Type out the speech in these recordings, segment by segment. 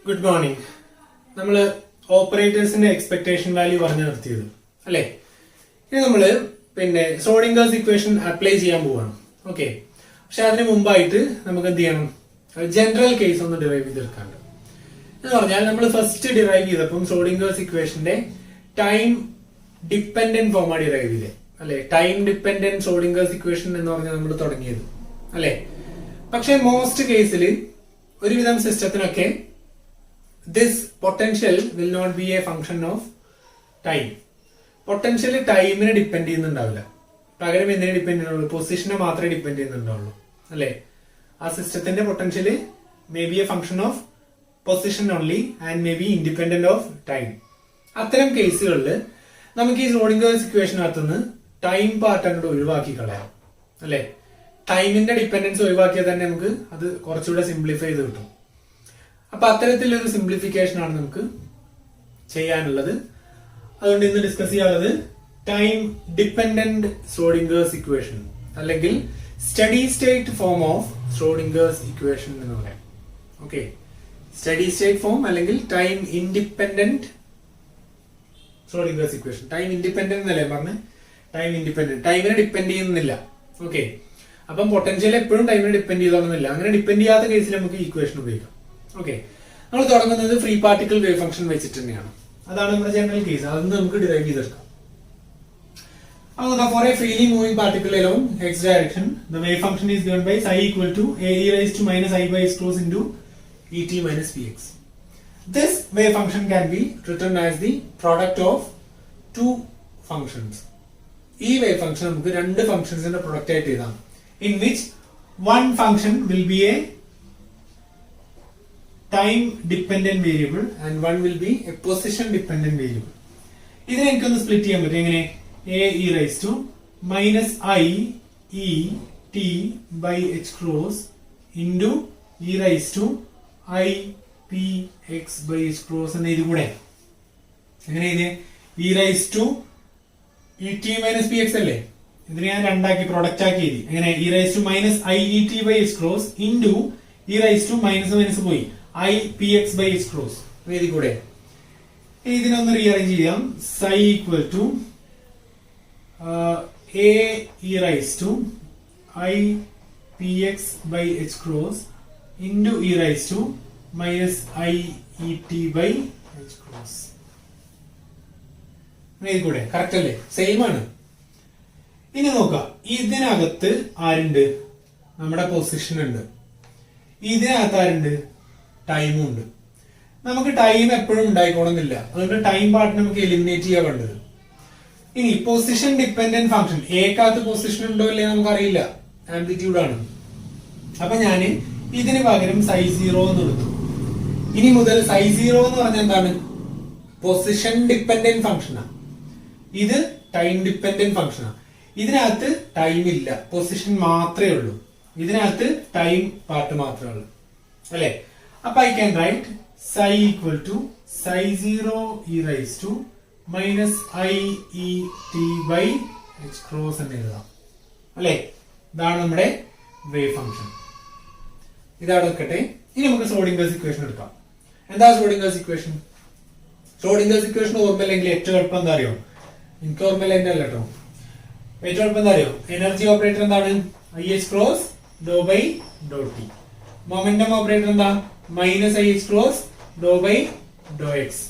Good morning. നമ്മള് ഓപ്പറേറ്റേഴ്സിന്റെ expectation value പറഞ്ഞു നിർത്തിയത് അല്ലെ. ഇനി നമ്മള് ഷ്രോഡിംഗേഴ്സ് ഇക്വേഷൻ അപ്ലൈ ചെയ്യാൻ പോവാണ്. ഓക്കെ, പക്ഷെ അതിന് മുമ്പായിട്ട് നമുക്ക് എന്ത് ചെയ്യണം, ജനറൽ കേസ് ഒന്ന് ഡിറൈവ് ചെയ്തെടുക്കാണ്ട്. എന്ന് പറഞ്ഞാൽ നമ്മൾ ഫസ്റ്റ് ഡിറൈവ് ചെയ്തപ്പം ഷ്രോഡിംഗേഴ്സ് ഇക്വേഷന്റെ ടൈം ഡിപ്പെൻഡന്റ് ഫോമാണ് ഡിറൈവ് ചെയ്തത് അല്ലെ. ടൈം ഡിപ്പെൻഡന്റ് ഷ്രോഡിംഗേഴ്സ് ഇക്വേഷൻ എന്ന് പറഞ്ഞാൽ നമ്മൾ തുടങ്ങിയത് അല്ലെ. പക്ഷെ മോസ്റ്റ് കേസിൽ ഒരുവിധം സിസ്റ്റത്തിനൊക്കെ this potential will not be a function of time. Potential ടൈമിനെ ഡിപ്പെൻഡ് ചെയ്യുന്നുണ്ടാവില്ല, പകരം എന്തിനെ ഡിപ്പെൻഡ് ചെയ്യുന്നുള്ളൂ, പൊസിഷനെ മാത്രമേ ഡിപ്പെൻഡ് ചെയ്യുന്നുണ്ടാവുള്ളൂ അല്ലെ. ആ സിസ്റ്റത്തിന്റെ potential may be a function of position only and may be independent of time. അത്തരം കേസുകളിൽ നമുക്ക് ഈ ഷ്രോഡിംഗേഴ്സ് ഇക്വേഷനകത്തുനിന്ന് ടൈം പാർട്ട് അങ്ങോട്ട് ഒഴിവാക്കി കളയാം അല്ലെ. ടൈമിന്റെ ഡിപ്പെൻഡൻസ് ഒഴിവാക്കിയാൽ തന്നെ നമുക്ക് അത് കുറച്ചുകൂടെ സിംപ്ലിഫൈ ചെയ്ത് കിട്ടും. അപ്പൊ അത്തരത്തിലൊരു സിംപ്ലിഫിക്കേഷൻ ആണ് നമുക്ക് ചെയ്യാനുള്ളത്. അതുകൊണ്ട് ഇന്ന് ഡിസ്കസ് ചെയ്യാനുള്ളത് ടൈം ഡിപ്പെൻഡന്റ് ഷ്രോഡിംഗേഴ്സ് ഇക്വേഷൻ അല്ലെങ്കിൽ steady state form of ഷ്രോഡിംഗേഴ്സ് equation എന്ന് പറയാം. ഓക്കെ, സ്റ്റഡി സ്റ്റേറ്റ് ഫോം അല്ലെങ്കിൽ time independent ഷ്രോഡിംഗേഴ്സ് equation. Time independent എന്നല്ലേ പറഞ്ഞ്, ടൈം ഇൻഡിപെൻഡന്റ്, ടൈമിനെ ഡിപ്പെൻഡ് ചെയ്യുന്നില്ല. ഓക്കെ, അപ്പം പൊട്ടൻഷ്യൽ എപ്പോഴും ടൈമിനെ ഡിപ്പെൻഡ് ചെയ്തോണമെന്നില്ല. അങ്ങനെ ഡിപ്പെൻഡ് ചെയ്യാത്ത കേസിൽ നമുക്ക് ഇക്വേഷൻ ഉപയോഗിക്കാം. ഓക്കെ, നമ്മൾ തുടങ്ങുന്നത് ഫ്രീ പാർട്ടിക്കിൾ വേവ് ഫംഗ്ഷൻ വെച്ചിട്ട് തന്നെയാണ്. അതാണ് നമ്മുടെ ജനറൽ കേസ്. അതൊന്ന് നമുക്ക് ഡിറൈവ് ചെയ്തെടുക്കാം. For a freely moving particle along x direction, the wave function is given by psi equal to a e raised to minus I by x cos into et minus px. This wave function can be written as the product of two functions. ഈ wave function നമുക്ക് രണ്ട് ഫംഗ്ഷൻസിന്റെ product ആയിട്ട് എഴുതാം. In which one function will be a time dependent variable and one will be a position dependent variable. ഇതിനെ എനിക്കൊന്ന് split ചെയ്യാൻ പറ്റും. എങ്ങനെ? a e raised to minus I e t by h cross into e raised to I p x by h cross എന്ന ഇത് കൂടെ എങ്ങനെ ഇത് e raised to e t minus p x അല്ലേ. ഇതിനെ ഞാൻ രണ്ടാക്കി പ്രൊഡക്റ്റ് ആക്കി എഴുതി. എങ്ങനെ? e raised to minus I e t by h cross into e raised to minus പോയി I p x by h cross എഴുതി കൂടെ. ഇതിനൊന്ന് റീഅറേഞ്ച് ചെയ്യാം. psi equal to a e raised to I p x by h cross into e raised to minus I e t by h cross. എഴുതി കൂടെ. Correct അല്ലേ? Same ആണ്. ഇനി നോക്കാം, ഇതിനകത്ത് ആരുണ്ട്? നമ്മുടെ പൊസിഷൻ ഉണ്ട്. ഇതിനകത്ത് ആരുണ്ട്? ടൈമും ഉണ്ട്. നമുക്ക് ടൈം എപ്പോഴും ഉണ്ടായിക്കോണമെന്നില്ല. അതുകൊണ്ട് ടൈം പാർട്ട് നമുക്ക് എലിമിനേറ്റ് ചെയ്യാൻ വേണ്ടത്. ഇനി പൊസിഷൻ ഡിപ്പെൻഡന്റ് ഫംഗ്ഷൻ ഏക്കകത്ത് പൊസിഷൻ ഉണ്ടോ ഇല്ലേ നമുക്കറിയില്ല, ആംപ്ലിറ്റ്യൂഡ് ആണ്. അപ്പൊ ഞാന് ഇതിന് പകരം psi 0 എന്ന് എടുത്തു. ഇനി മുതൽ psi 0 എന്ന് പറഞ്ഞാൽ എന്താണ്? പൊസിഷൻ ഡിപ്പെൻഡന്റ് ഫംഗ്ഷനാണ്. ഇത് ടൈം ഡിപ്പെൻഡന്റ് ഫംഗ്ഷനാണ്. ഇതിനകത്ത് ടൈം ഇല്ല, പൊസിഷൻ മാത്രമേ ഉള്ളൂ. ഇതിനകത്ത് ടൈം പാർട്ട് മാത്രമേ ഉള്ളൂ അല്ലെ. അപ്പൊ I can right psi equal to psi 0 e raised to minus I e t by h cross എന്ന് എഴുതാം അല്ലെ. ഇതാണ് നമ്മുടെ വേവ് ഫംഗ്ഷൻ. ഇതാണ് വെക്കട്ടെ. ഇനി നമുക്ക് ഷ്രോഡിംഗേഴ്സ് ഇക്വേഷൻ എടുക്കാം. എന്താ ഷ്രോഡിംഗേഴ്സ് ഇക്വേഷൻ? ഷ്രോഡിംഗേഴ്സ് ഇക്വേഷൻ ഓർമ്മയില്ലെങ്കിൽ ഏറ്റവും എളുപ്പം എന്താ അറിയോ? എനിക്ക് ഓർമ്മയില്ല എന്റെ അല്ല കേട്ടോ. ഏറ്റവും എളുപ്പം എന്താ അറിയോ? എനർജി ഓപ്പറേറ്റർ എന്താണ്? I H cross Dr by Dr T. Momentum operator എന്താ? Minus I H cross Dr by Dr X.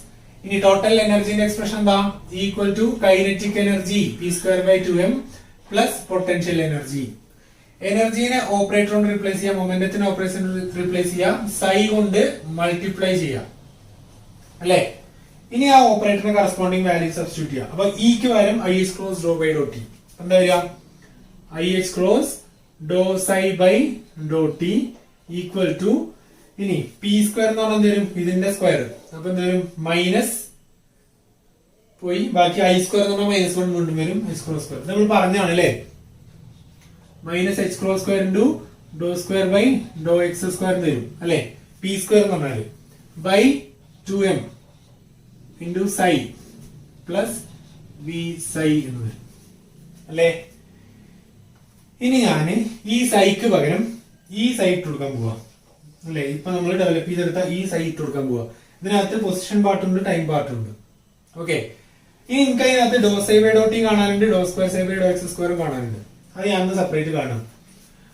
ഇനി ടോട്ടൽ എനർജിന്റെ എക്സ്പ്രഷൻ എന്താ? Equal to kinetic energy P square by 2m plus potential energy. എനർജീനെ operator കൊണ്ട് replace ചെയ്യാം, മൊമെന്റത്തിന് operation replace ചെയ്യാം, സൈ കൊണ്ട് മൾട്ടിപ്ലൈ ചെയ്യാം അല്ലെ. ഇനി ആ ഓപ്പറേറ്ററിന് കറസ്പോണ്ടിങ് വാല്യൂ സബ്സ്റ്റിറ്റ്യൂട്ട് ചെയ്യാം. അപ്പൊ ഇക്ക് പകരം i H cross Dr by Dr t എന്താ വരിക? I H cross dou psi by Dr T equal to, ഇനി പി സ്ക്വയർ എന്ന് പറഞ്ഞാൽ എന്തേലും ഇതിന്റെ സ്ക്വയർ, അപ്പൊ എന്തേലും മൈനസ് പോയി ബാക്കി ഐ സ്ക്വയർ എന്ന് പറഞ്ഞാൽ മൈനസ് 1 വീണ്ടും വരും, എച്ച് ക്രോസ് സ്ക്വയർ നമ്മൾ പറഞ്ഞാണ് അല്ലെ. Minus H cross square into Dr square by Dr X square വരും അല്ലെ. പി സ്ക്വയർ എന്ന് പറഞ്ഞാല് by 2m into psi plus V psi എന്ന് വരും അല്ലെ. ഇനി ഞാൻ ഈ സൈക്ക് പകരം ഈ സൈ ഇട്ട് കൊടുക്കാൻ പോവാ. അല്ലെ? ഇപ്പൊ നമ്മൾ ഡെവലപ്പ് ചെയ്തെടുത്ത ഈ സൈറ്റ് ഇട്ട് കൊടുക്കാൻ പോവാ. ഇതിനകത്ത് പൊസിഷൻ പാർട്ടുണ്ട്, ടൈം പാർട്ടുണ്ട്. ഓക്കെ, ഇനി എനിക്ക് അതിനകത്ത് doh psi by dot T കാണാനുണ്ട്, doh square psi by Dr X സ്ക്വയറും കാണാനുണ്ട്. അത് ഞാൻ സെപ്പറേറ്റ് കാണാം.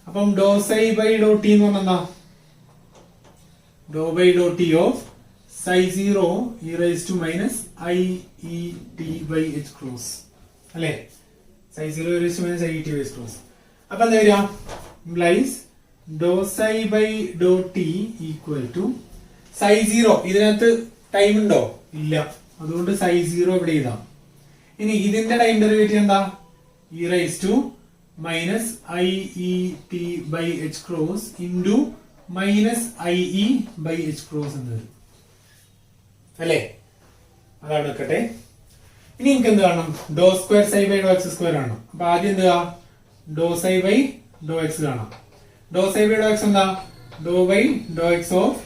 അപ്പം doh psi by dot T എന്ന് പറഞ്ഞാൽ എന്താ? Doh by dot T of psi 0 E raise to minus I E T by H cross അല്ലെ? Psi 0 E raise to minus I E T by H cross. അപ്പൊ എന്താ വരിക? Implies doh psi by Dr T equal to psi 0. ഇതിനകത്ത് time ഉണ്ടോ? ഇല്ല. അതുകൊണ്ട് സൈ 0 ഇവിടെ ഇതാ. ഇനി ഇതിന്റെ ടൈം ഡെറിവേറ്റീവ് എന്താ? E raise to minus I E T by H cross into minus I E by H cross എന്ന് വരും അല്ലേ? അതാണ് വെക്കട്ടെ. ഇനി എനിക്ക് എന്ത് കാണണം? Doh square psi by Dr X square ആണ്. അപ്പൊ ആദ്യം എന്താ? ഡോ സൈ ബൈ ഡോ എക്സ് കാണാം. ഡോ സൈ ബൈ ഡോ എക്സ് എന്താ? Doh by Dr X of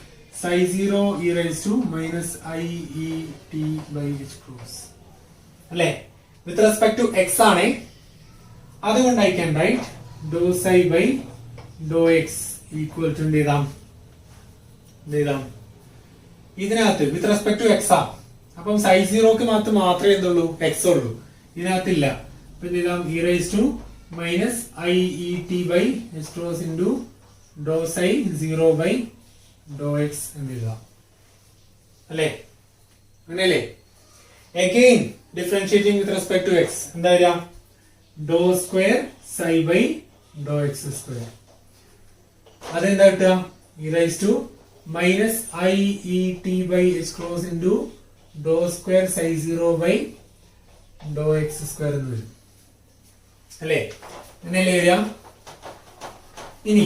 psi 0 E raise to minus I E T by H cross അല്ലേ? With respect to X ആണ്. അതുകൊണ്ട് I can write doh psi by Dr X equal to എന്ത് ചെയ്താം? ഇതിനകത്ത് വിത്ത് respect to X ആ. അപ്പം സൈ 0ക്ക് മാത്രമേ എന്തുള്ളൂ? എക്സ് ഉള്ളൂ. ഇതിനകത്തില്ല. അപ്പൊ എന്ത് ചെയ്താം? E raise to minus I E T by H cross into doh psi 0 by Dr X എന്ന് എഴുതാം അല്ലേ? അങ്ങനെയല്ലേ? Again differentiating with respect to X എന്താ വരിക? Doh square psi by Dr X square. അതെന്താ കിട്ടുക? E raise to minus I E T by H cross into Dr square psi 0 by Dr X square എന്ന് വരും അല്ലേ? അങ്ങനെയല്ലേ വരിക? ഇനി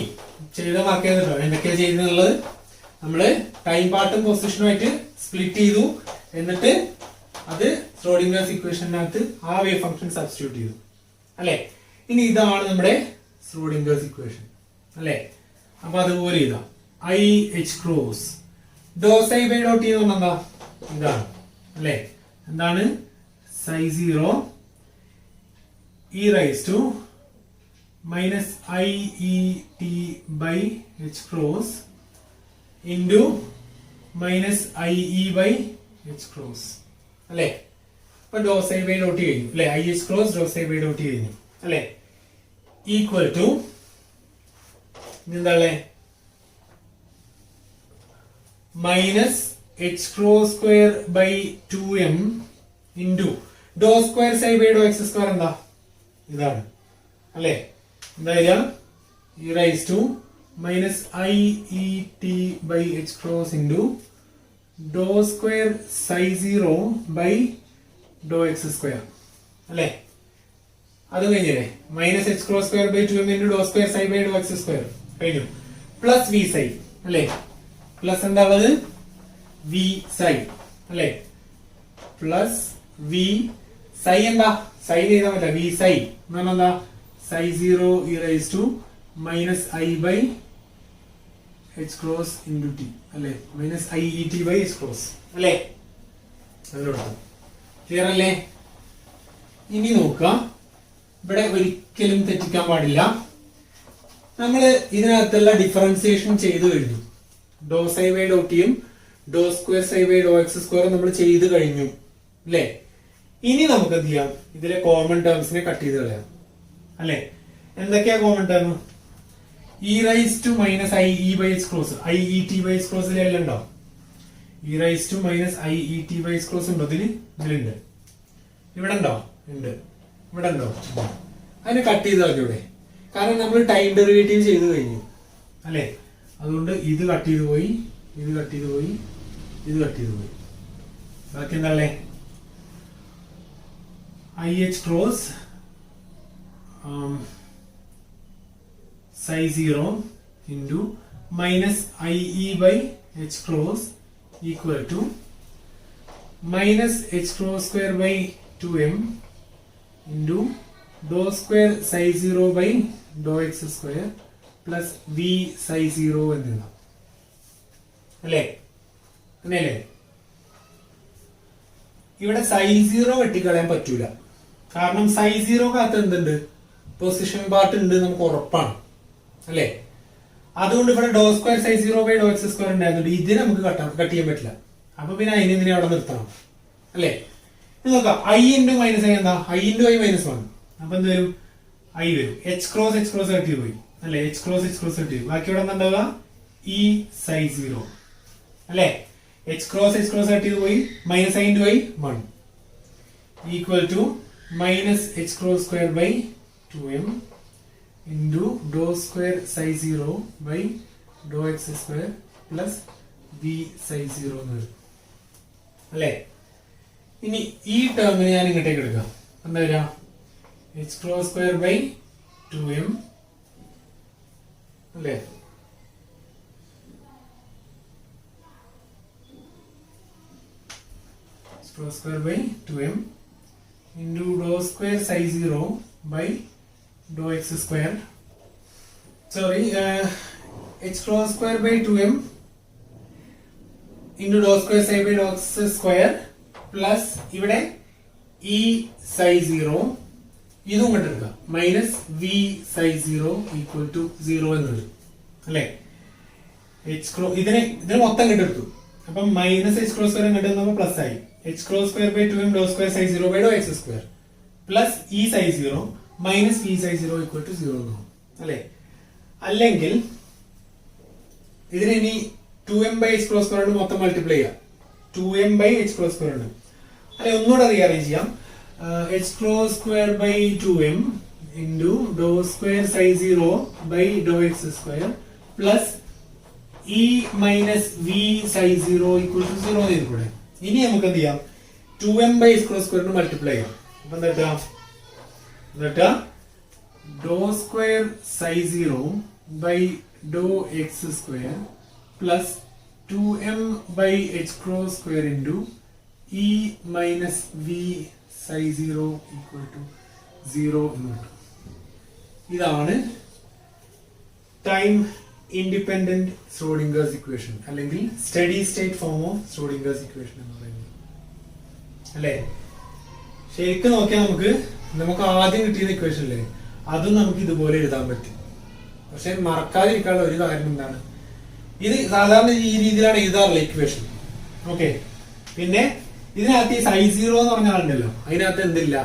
ചെയ്ത മാർക്ക് ചെയ്തിട്ടോ എന്തൊക്കെയാ ചെയ്യുന്നുള്ളത്? നമ്മള് ടൈം പാർട്ടും പൊസിഷനുമായിട്ട് സ്പ്ലിറ്റ് ചെയ്തു. എന്നിട്ട് അത് ശ്രോഡിംഗേഴ്സ് ഇക്വേഷനകത്ത് ആ വേവ് ഫംഗ്ഷൻ സബ്സ്റ്റിറ്റ്യൂട്ട് ചെയ്തു അല്ലെ? ഇനി ഇതാണ് നമ്മുടെ ശ്രോഡിംഗേഴ്സ് ഇക്വേഷൻ അല്ലെ? അപ്പൊ അതുപോലെ ഇതാ i H cross dou psi by dot T എന്ന് പറഞ്ഞാൽ ഇതാണ് അല്ലെ? എന്താണ്? Psi 0 E raise to minus I E T by H cross into minus I E by H cross അല്ലെ? അപ്പൊ ഡോ സൈ ബൈ ഡോട്ട് കഴിഞ്ഞു അല്ലെ? I H cross dou psi by dot കഴിഞ്ഞു അല്ലെ? ഈക്വൽ ടു എന്താ? Minus H cross square by 2m into Dr square psi by Dr X square എന്താ? ഇതാണ് അല്ലെ? എന്താ? E raise to minus I E T by H cross into Dr square psi 0 by Dr X square അല്ലെ? അത് കഴിഞ്ഞില്ലേ? Minus H cross square by 2m into Dr square psi by Dr X square കഴിഞ്ഞു. Plus V psi അല്ലെ? Plus എന്താ? V psi അല്ലെ? Plus V സൈ എന്താ? Sign ചെയ്താൽ പറ്റില്ല. വി സൈ എന്ന് പറഞ്ഞാൽ എന്താ? Psi 0 E raise to minus I by H cross into T അല്ലെ? Minus I E T by H cross അല്ലെ? അതിലോട്ട് ക്ലിയർ അല്ലേ? ഇനി നോക്കുക, ഇവിടെ ഒരിക്കലും തെറ്റിക്കാൻ പാടില്ല. നമ്മള് ഇതിനകത്തുള്ള ഡിഫറൻസിയേഷൻ ചെയ്തു കഴിഞ്ഞു. ഡോ സൈ ബൈ ഡോ ടിയും doh square psi by Dr X സ്ക്വയറും നമ്മൾ ചെയ്ത് കഴിഞ്ഞു അല്ലെ? ഇനി നമുക്ക് എന്ത് ചെയ്യാം? ഇതിലെ കോമൺ ടേംസിനെ കട്ട് ചെയ്ത് കളയാം അല്ലെ? എന്തൊക്കെയാ common term? E raise to minus I E by H cross, I E T by H ക്രോസിൽ എല്ലാം ഉണ്ടോ? E raise to minus I E T by H cross ഉണ്ടോ? ഇതിലുണ്ട്. ഇവിടെ ഉണ്ടോ? ഉണ്ട്. ഇവിടെ ഉണ്ടോ? അതിനെ കട്ട് ചെയ്ത് കളഞ്ഞു ഇവിടെ. കാരണം നമ്മൾ ടൈം ഡെറിവേറ്റീവ് ചെയ്ത് കഴിഞ്ഞു അല്ലെ? അതുകൊണ്ട് ഇത് കട്ട് ചെയ്ത് പോയി, ഇത് കട്ട് ചെയ്ത് പോയി, ഇത് കട്ട് ചെയ്ത് പോയി. ബാക്കി എന്താ? I H cross psi 0 into minus IE by h cross equal to minus h cross square by 2m into dou square psi 0 by dou x square plus v psi 0 എന്ന് അല്ലേ? അങ്ങനെയല്ലേ? ഇവിടെ psi 0 വെട്ടിക്കളയാൻ പറ്റൂല. കാരണം psi 0 കാത്ത് എന്തുണ്ട്? Position part ഉണ്ട്, നമുക്ക് ഉറപ്പാണ് അല്ലേ? അതുകൊണ്ട് ഇവിടെ doh square psi 0 by Dr X square ഉണ്ടായിരുന്നു. ഇതിന് നമുക്ക് കട്ട് ചെയ്യാൻ പറ്റില്ല. അപ്പൊ പിന്നെ അതിനെ ഇതിനെ അവിടെ നിർത്തണം അല്ലേ. നോക്കാം ഐ ഇൻറ്റു മൈനസ് ഐ എന്താ, ഐ ഇൻറ്റു ഐ മൈനസ് 1. അപ്പൊ എന്ത് വരും, ഐ വരും. എച്ച് ക്രോസ് കട്ട് പോയി അല്ലെ, എച്ച് ക്രോസ് കട്ട് ചെയ്തു. ബാക്കി ഇവിടെ എന്താ ഇ സൈസ് 0 അല്ലെ. എച്ച് ക്രോസ് കട്ട് ചെയ്ത് പോയി. Minus i into i 1 equal to minus H cross square by 2m into dou square psi 0 by dou x square plus v psi 0 എന്ന് വരും അല്ലേ. ഇനി ഈ ടേമിനെ ഞാൻ ഇങ്ങോട്ടേക്ക് എടുക്കാം. എന്താ വരിക, h cross square by 2m അല്ലേ. h cross square by 2m into dou square psi 0 by dou x square, sorry, h cross square by 2m into dou square psi by dou x square plus ഇവിടെ e psi 0 ഇതും ഇങ്ങോട്ട് എടുക്കാം minus v psi 0 equal to 0 എന്നുള്ളത് അല്ലേ. ഇതിന് മൊത്തം ഇങ്ങോട്ട് എടുത്തു. അപ്പം മൈനസ് h cross square ഇങ്ങോട്ട് വന്നപ്പോൾ പ്ലസ് ആയി. h cross square by 2m dou square psi 0 by dou x square plus e psi 0 minus V psi 0 equal to 0 എന്നാണ് അല്ലെ. അല്ലെങ്കിൽ ഇതിന് ഇനി 2m by h cross square കൊണ്ട് മൊത്തം മൾട്ടിപ്ലൈ ചെയ്യാം. 2m by h cross square ഉണ്ട് അല്ലെ. ഒന്നുകൂടെ റീഅറേഞ്ച് ചെയ്യാം. h cross square by 2m into Dr square psi 0 by Dr X square plus E minus V psi 0 equal to 0 കൂടെ. ഇനി നമുക്ക് എന്ത് ചെയ്യാം, 2m by h cross square കൊണ്ട് മൾട്ടിപ്ലൈ ചെയ്യാം. അപ്പൊ എന്താ doh square psi 0 by Dr X square plus 2m by h cross square into E minus V psi 0 equal to 0 എന്ന് കിട്ടും. ഇതാണ് ടൈം ഇൻഡിപെൻഡന്റ് ശ്രോഡിംഗേഴ്സ് ഇക്വേഷൻ അല്ലെങ്കിൽ steady state form of Schrodinger's equation എന്ന് പറയുന്നത് അല്ലേ. ശരിക്കും നോക്കിയാൽ നമുക്ക് ആദ്യം കിട്ടിയ ഇക്വേഷൻ അല്ലേ, അതും നമുക്ക് ഇതുപോലെ എഴുതാൻ പറ്റും. പക്ഷെ മറക്കാതിരിക്കാനുള്ള ഒരു കാര്യം എന്താണ്, ഇത് സാധാരണ ഈ രീതിയിലാണ് എഴുതാറുള്ള ഇക്വേഷൻ. ഓക്കെ, പിന്നെ ഇതിനകത്ത് ഈ സൈസ് 0 എന്ന് പറഞ്ഞ ആളുണ്ടല്ലോ, അതിനകത്ത് എന്തില്ല,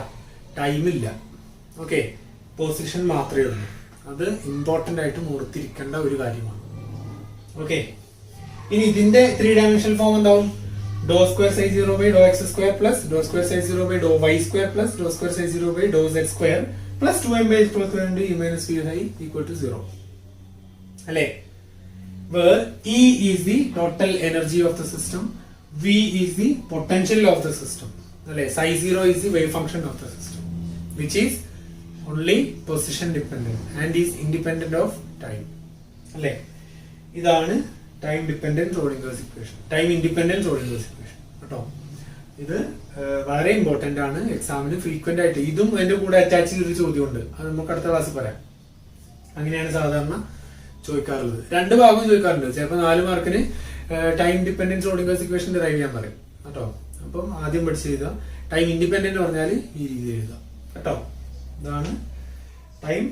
ടൈമില്ല. ഓക്കെ, പൊസിഷൻ മാത്രമേ ഉള്ളൂ. അത് ഇമ്പോർട്ടന്റ് ആയിട്ട് ഓർത്തിരിക്കേണ്ട ഒരു കാര്യമാണ്. ഓക്കെ, ഇനി ഇതിന്റെ 3 ഡയമെൻഷണൽ ഫോം എന്താവും, ഡോ square psi 0 by Dr X square plus ഡോ സ്ക്വയർ സൈസ് 0 ബൈ ഡോ വൈ സ്ക്വയർ പ്ലസ് ഡോ സ്ക്വയർ സൈസ് 0 ബൈ ഡോ z square plus 2m by h cross square into e minus v ഹൈ equal to 0 അല്ലേ. where E is the total energy of the system, V is the potential of the system അല്ലേ. psi 0 is the wave function of the system which is only position dependent and is independent of time അല്ലേ. ഇതാണ് time dependent Schrodinger's equation, time independent Schrodinger's equation കേട്ടോ. ഇത് വളരെ important ആണ്, എക്സാമിന് frequent ആയിട്ട്. ഇതും അതിന്റെ കൂടെ അറ്റാച്ച് ചെയ്തൊരു ചോദ്യമുണ്ട്, അത് നമുക്ക് അടുത്ത ക്ലാസ്സിൽ പറയാം. അങ്ങനെയാണ് സാധാരണ ചോദിക്കാറുള്ളത്. 2 ഭാഗം ചോദിക്കാറുണ്ട്. ചിലപ്പോൾ 4 മാർക്കിന് time dependent Schrodinger's equation derive ചെയ്യാൻ പറയും കേട്ടോ. അപ്പം ആദ്യം പഠിച്ച് എഴുതുക. ടൈം ഇൻഡിപെൻഡന്റ് പറഞ്ഞാൽ ഈ രീതിയിൽ എഴുതാം കേട്ടോ. ഇതാണ് ടൈം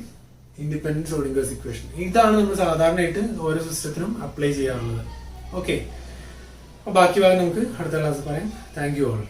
ഇൻഡിപെൻഡന്റ് ശ്രോഡിംഗേഴ്സ് ഇക്വേഷൻ. ഇതാണ് നമ്മൾ സാധാരണയായിട്ട് ഓരോ സിസ്റ്റത്തിനും അപ്ലൈ ചെയ്യാറുള്ളത്. ഓക്കെ, അപ്പൊ ബാക്കി ഭാഗം നമുക്ക് അടുത്ത ക്ലാസ് പറയാം. Thank you all.